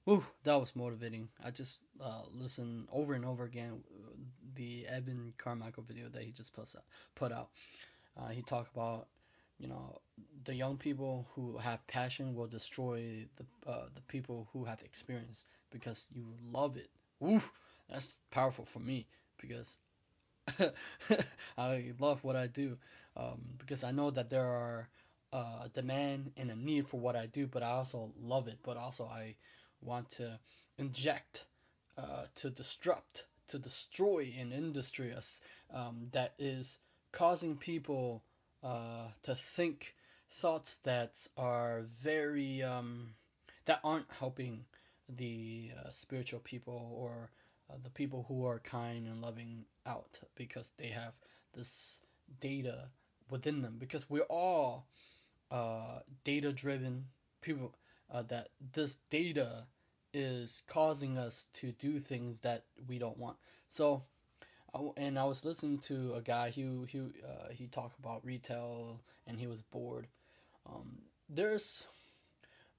Whew, that was motivating. I just listened over and over again the Evan Carmichael video that he just put out. He talked about, you know, the young people who have passion will destroy the people who have experience because you love it. Oof, that's powerful for me because I love what I do, because I know that there are demand and a need for what I do, but I also love it. But also I want to inject, to destroy an industry that is causing people to think thoughts that are very that aren't helping the spiritual people or the people who are kind and loving out because they have this data within them because we're all data driven people, that this data is causing us to do things that we don't want. So and I was listening to a guy he talked about retail and he was bored. There's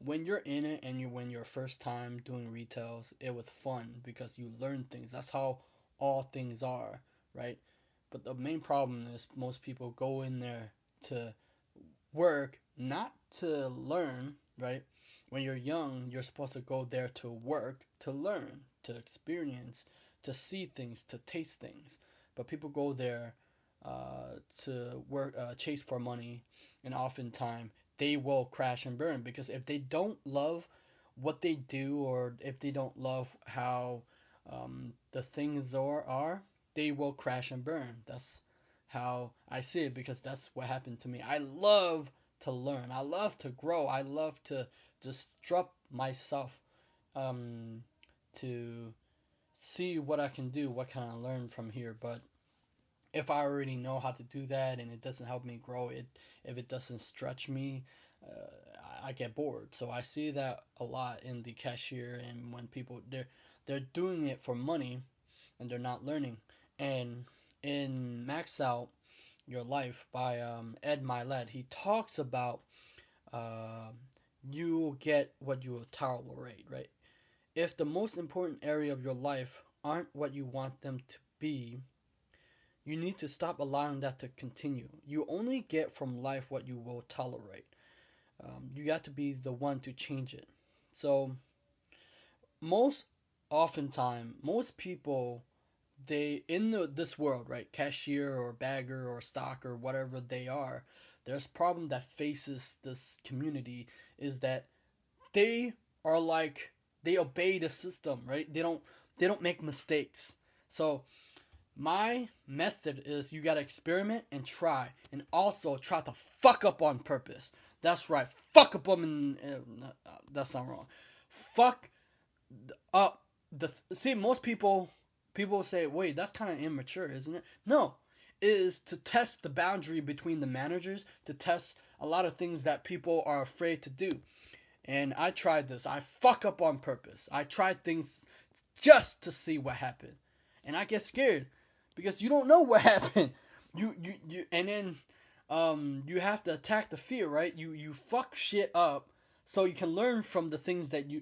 when you're in it and when you're first time doing retails, it was fun because you learn things. That's how all things are, right? But the main problem is most people go in there to work, not to learn, right? When you're young, you're supposed to go there to work, to learn, to experience, to see things, to taste things. But people go there to work, chase for money, and oftentimes they will crash and burn because if they don't love what they do or if they don't love how the things are, they will crash and burn. That's how I see it because that's what happened to me. I love to learn. I love to grow. I love to just drop myself um, to see what I can do, what can I learn from here. But if I already know how to do that and it doesn't help me grow, if it doesn't stretch me, I get bored. So I see that a lot in the cashier and when people they're doing it for money and they're not learning. And in Max Out Your Life by Ed Milet, he talks about uh, you will get what you will tolerate, right? If the most important area of your life aren't what you want them to be, you need to stop allowing that to continue. You only get from life what you will tolerate. You got to be the one to change it. So most oftentimes, most people they in this world, right? Cashier or bagger or stock or whatever they are, there's problem that faces this community is that they are like they obey the system, right? They don't make mistakes. So my method is you gotta experiment and try, and also try to fuck up on purpose. That's right, fuck up on. That's not wrong. Fuck up see most people say, wait, that's kind of immature, isn't it? No, it is to test the boundary between the managers, to test a lot of things that people are afraid to do. And I tried this. I fuck up on purpose. I tried things just to see what happened. And I get scared because you don't know what happened. And then you have to attack the fear, right? You fuck shit up so you can learn from the things that you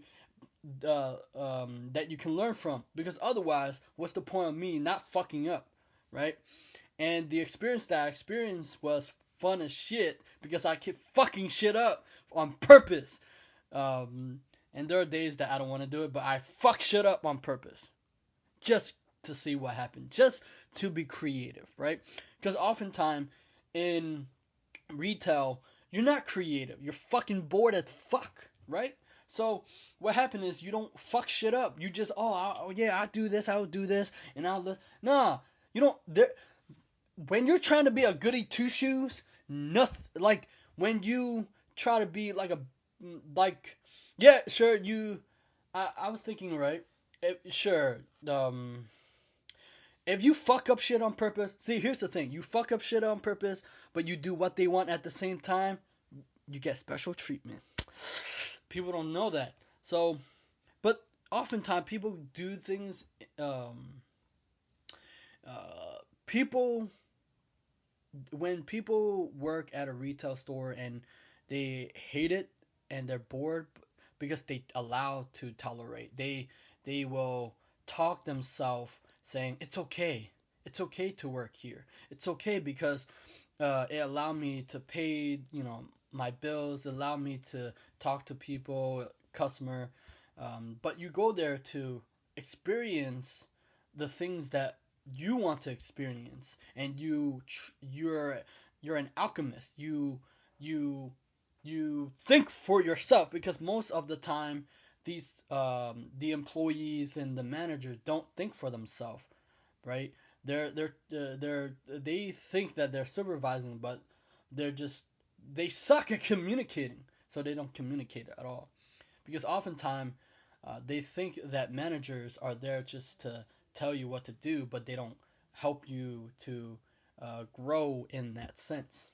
can learn from. Because otherwise, what's the point of me not fucking up, right? And the experience that I experienced was fun as shit because I kept fucking shit up on purpose. And there are days that I don't want to do it, but I fuck shit up on purpose just to see what happened, just to be creative, right? Because oftentimes in retail, you're not creative. You're fucking bored as fuck, right? So what happened is you don't fuck shit up. You just yeah, I do this, I'll do this, and I'll this. Nah, you don't. There, when you're trying to be a goody two shoes, nothing like when you try to be like a like yeah, sure you. I was thinking right. Sure, if you fuck up shit on purpose, see, here's the thing: you fuck up shit on purpose, but you do what they want at the same time, you get special treatment. People don't know that. So, but oftentimes people do things. People when people work at a retail store and they hate it and they're bored, because they allow to tolerate. They will talk themselves saying it's okay to work here. It's okay because it allowed me to pay, my bills, allow me to talk to people, customer. But you go there to experience the things that you want to experience, and you're an alchemist. You you think for yourself, because most of the time the employees and the managers don't think for themselves, right? They think that they're supervising, but they're just they suck at communicating, so they don't communicate at all. Because oftentimes they think that managers are there just to tell you what to do, but they don't help you to grow in that sense.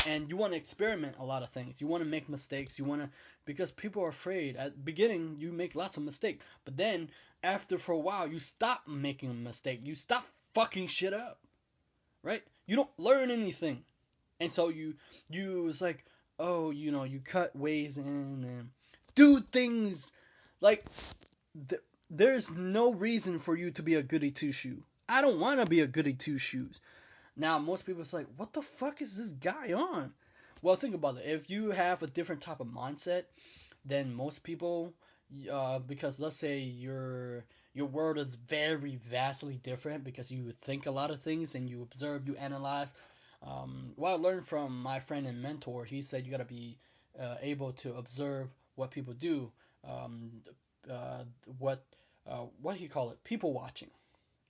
And you want to experiment a lot of things. You want to make mistakes. You want to, because people are afraid. At the beginning, you make lots of mistakes, but then after for a while, you stop making a mistake. You stop fucking shit up, right? You don't learn anything, and so you it's like, oh, you cut ways in and do things like there's no reason for you to be a goody two shoe. I don't want to be a goody two shoes. Now, most people it's like, what the fuck is this guy on? Well, think about it. If you have a different type of mindset than most people, because let's say your world is very vastly different because you think a lot of things and you observe, you analyze. What I learned from my friend and mentor, he said you gotta be able to observe what people do. Um, uh, what what do you call it? People watching,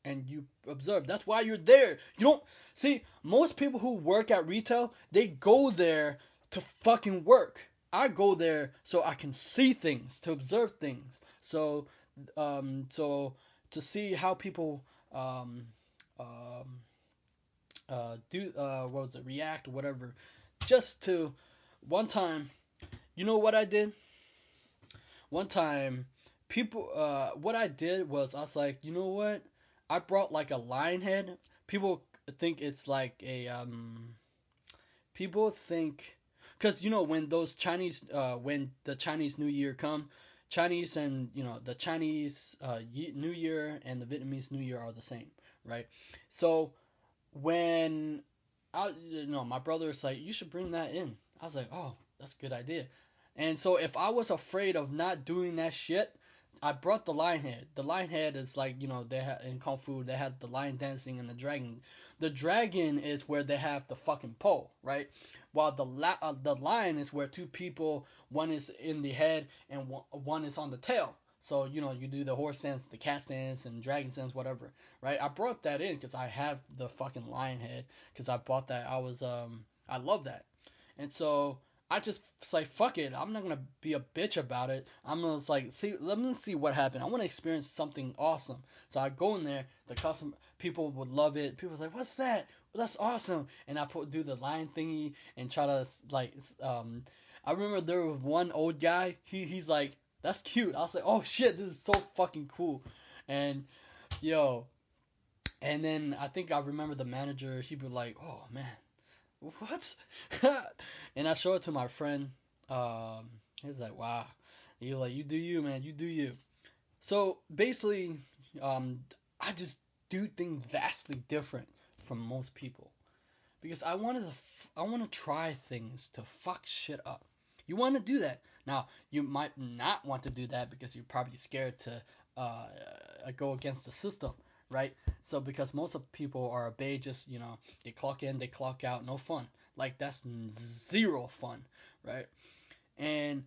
and you observe. That's why you're there. You don't see most people who work at retail, they go there to fucking work. I go there so I can see things, to observe things. So to see how people um, do what was it, react or whatever. Just to one time, you know what I did? One time, people, what I did was I was like, you know what? I brought like a lion head. People think it's like a people think, because when those Chinese when the Chinese New Year come, Chinese and the Chinese New Year and the Vietnamese New Year are the same, right? So when my brother's like, you should bring that in. I was like, oh, that's a good idea. And so if I was afraid of not doing that shit, I brought the lion head. The lion head is like, they have in Kung Fu, they have the lion dancing and the dragon. The dragon is where they have the fucking pole, right? While the lion is where two people, one is in the head and one is on the tail. So, you do the horse dance, the cat dance, and dragon dance, whatever, right? I brought that in because I have the fucking lion head because I bought that. I love that. And so I just say, fuck it. I'm not gonna be a bitch about it. I'm gonna like let me see what happened. I want to experience something awesome. So I go in there. The customer people would love it. People's like, what's that? Well, that's awesome. And I do the lion thingy and try to like I remember there was one old guy. He's like, that's cute. I was like, oh shit, this is so fucking cool. And yo, and then I think I remember the manager. He'd be like, oh man, what? And I show it to my friend. He's like, wow. He's like, you do you, man. You do you. So basically, I just do things vastly different from most people because I want to try things to fuck shit up. You want to do that. Now, you might not want to do that because you're probably scared to go against the system, right? So because most of people are just, they clock in, they clock out, no fun. Like that's zero fun, right? And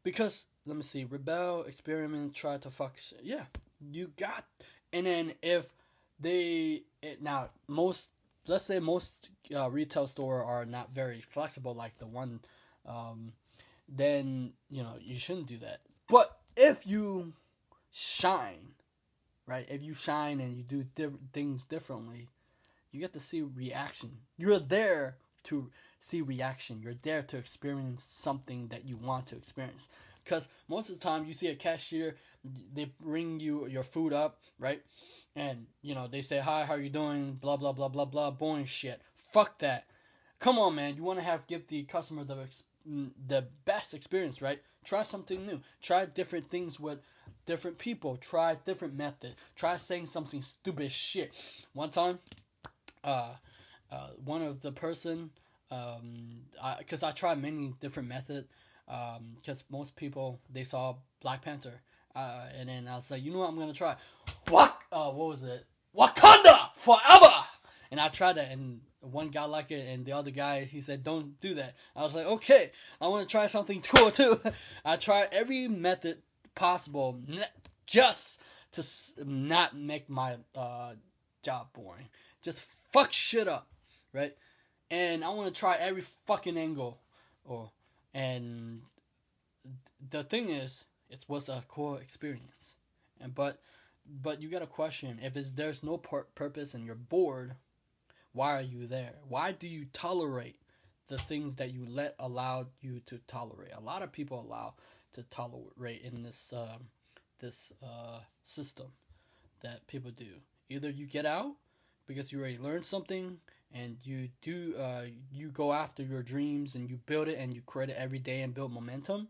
because let me see, rebel, experiment, try to fuck shit. Yeah, you got. And then if now most, let's say most retail store are not very flexible like the one, um, then you shouldn't do that. But if you shine, right? If you shine and you do things differently, you get to see reaction. You're there to see reaction. You're there to experience something that you want to experience. Because most of the time you see a cashier, they bring you your food up, right? And they say, hi, how you doing? Blah blah blah blah blah. Boring shit. Fuck that. Come on, man. You want to give the customer the best experience, right? Try something new. Try different things with different people. Try different method. Try saying something stupid shit. One time, uh, one of the person, because I tried many different methods, because most people they saw Black Panther, and then I was like, you know what, I'm gonna try, what was it, Wakanda forever, and I tried that, and one guy liked it, and the other guy he said don't do that. I was like, okay, I want to try something cool too. I tried every method possible, just to not make my job boring, just fuck shit up, right? And I want to try every fucking angle. Or and the thing is, it was a cool experience. And but you got to question if there's no purpose and you're bored, why are you there? Why do you tolerate the things that you let allowed you to tolerate? A lot of people allow to tolerate in this system that people do. Either you get out because you already learned something and you go after your dreams and you build it and you create it every day and build momentum,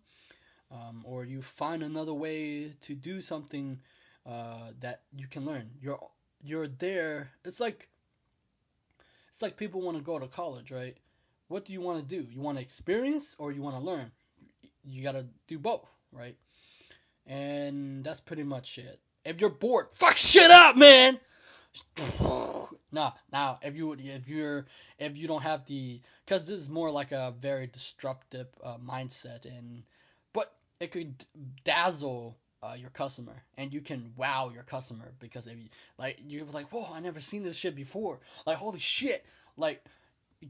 or you find another way to do something that you can learn. You're there. It's like people want to go to college, right? What do you want to do? You want to experience or you want to learn? You gotta do both, right? And that's pretty much it. If you're bored, fuck shit up, man. Now if you don't have the, because this is more like a very disruptive mindset, and but it could dazzle your customer, and you can wow your customer because if you, like you're like, whoa, I never seen this shit before, like holy shit, like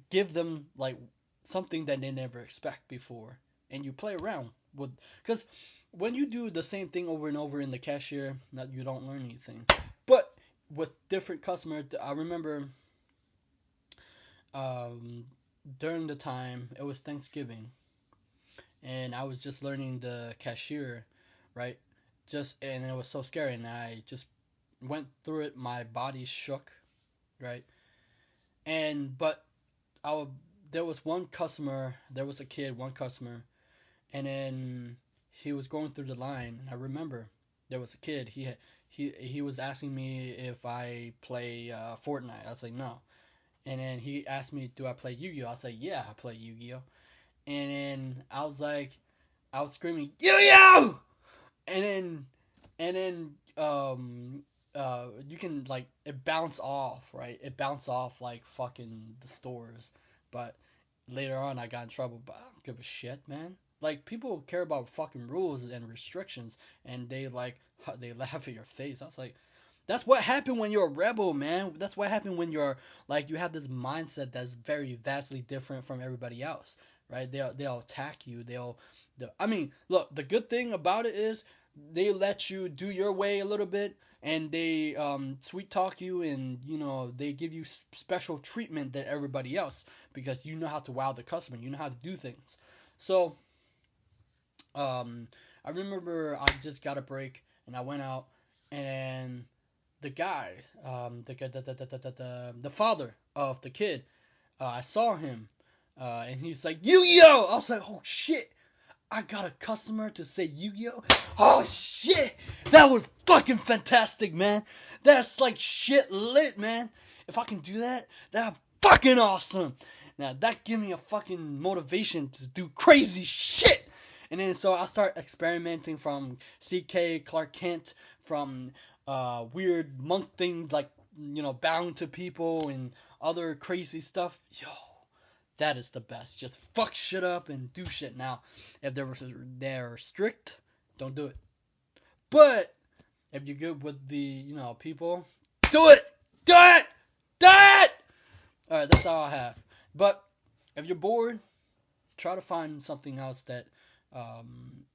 give them like something that they never expect before, and you play around with, because when you do the same thing over and over in the cashier, that you don't learn anything. But with different customers, I remember um, during the time it was Thanksgiving, and I was just learning the cashier, right? Just and it was so scary, and I just went through it. My body shook, right? And but I there was one customer, there was a kid, one customer, and then he was going through the line, and I remember there was a kid. He was asking me if I play Fortnite. I was like no, and then he asked me, do I play Yu-Gi-Oh? I was like yeah, I play Yu-Gi-Oh. And then I was screaming Yu-Gi-Oh, and then you can like it bounce off, right? It bounced off like fucking the stores, but later on I got in trouble, but I don't give a shit, man. Like people care about fucking rules and restrictions, and they laugh at your face. I was like, that's what happened when you're a rebel, man. That's what happened when you're like you have this mindset that's very vastly different from everybody else, right? They'll attack you. I mean, look, the good thing about it is they let you do your way a little bit, and they sweet talk you, and they give you special treatment than everybody else because you know how to wow the customer. You know how to do things. So um, I remember I just got a break and I went out, and the guy, the father of the kid, I saw him, and he's like Yu-Gi-Oh! I was like, oh shit, I got a customer to say Yu-Gi-Oh! Oh shit, that was fucking fantastic, man. That's like shit lit, man. If I can do that, that's fucking awesome. Now that give me a fucking motivation to do crazy shit. And then so I start experimenting from CK Clark Kent, from weird monk things like bound to people and other crazy stuff. Yo, that is the best. Just fuck shit up and do shit. Now, if they're strict, don't do it. But if you're good with the people, do it, do it, do it. All right, that's all I have. But if you're bored, try to find something else that um,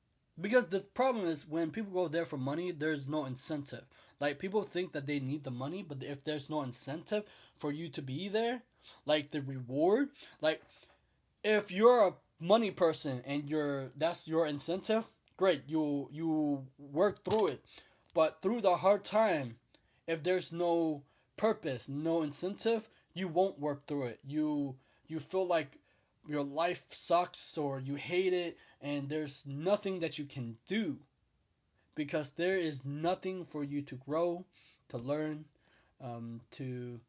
because the problem is when people go there for money, there's no incentive. Like people think that they need the money, but if there's no incentive for you to be there, like the reward, like if you're a money person and that's your incentive, great, you work through it. But through the hard time, if there's no purpose, no incentive, you won't work through it. You feel like your life sucks or you hate it, and there's nothing that you can do because there is nothing for you to grow, to learn, to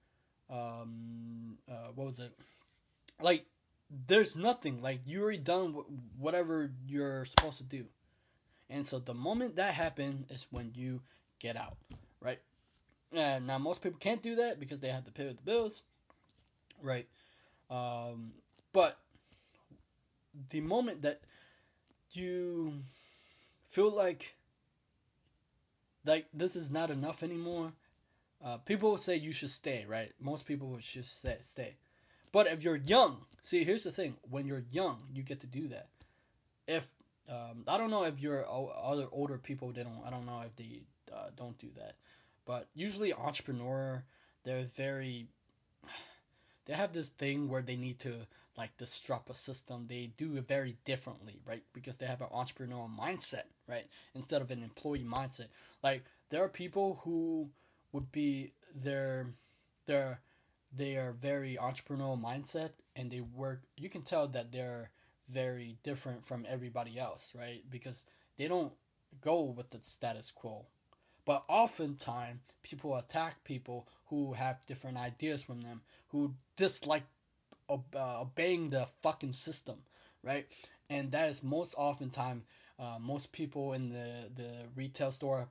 what was it? Like, there's nothing. Like, you already done whatever you're supposed to do. And so the moment that happens is when you get out, right? And now most people can't do that because they have to pay the bills, right? Um, but the moment that you feel like this is not enough anymore, people would say you should stay, right? Most people would just say stay. But if you're young, see, here's the thing: when you're young, you get to do that. If I don't know if your other older people they don't. I don't know if they don't do that. But usually entrepreneur, they're very they have this thing where they need to like disrupt a system. They do it very differently, right? Because they have an entrepreneurial mindset, right? Instead of an employee mindset. Like there are people who would be they're they are very entrepreneurial mindset and they work. You can tell that they're very different from everybody else, right? Because they don't go with the status quo. But oftentimes, people attack people who have different ideas from them, who dislike obeying the fucking system, right? And that is most oftentimes, most people in the retail store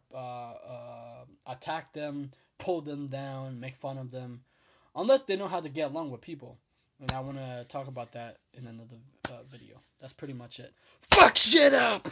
attack them, pull them down, make fun of them, unless they know how to get along with people. And I want to talk about that in another video. That's pretty much it. Fuck shit up!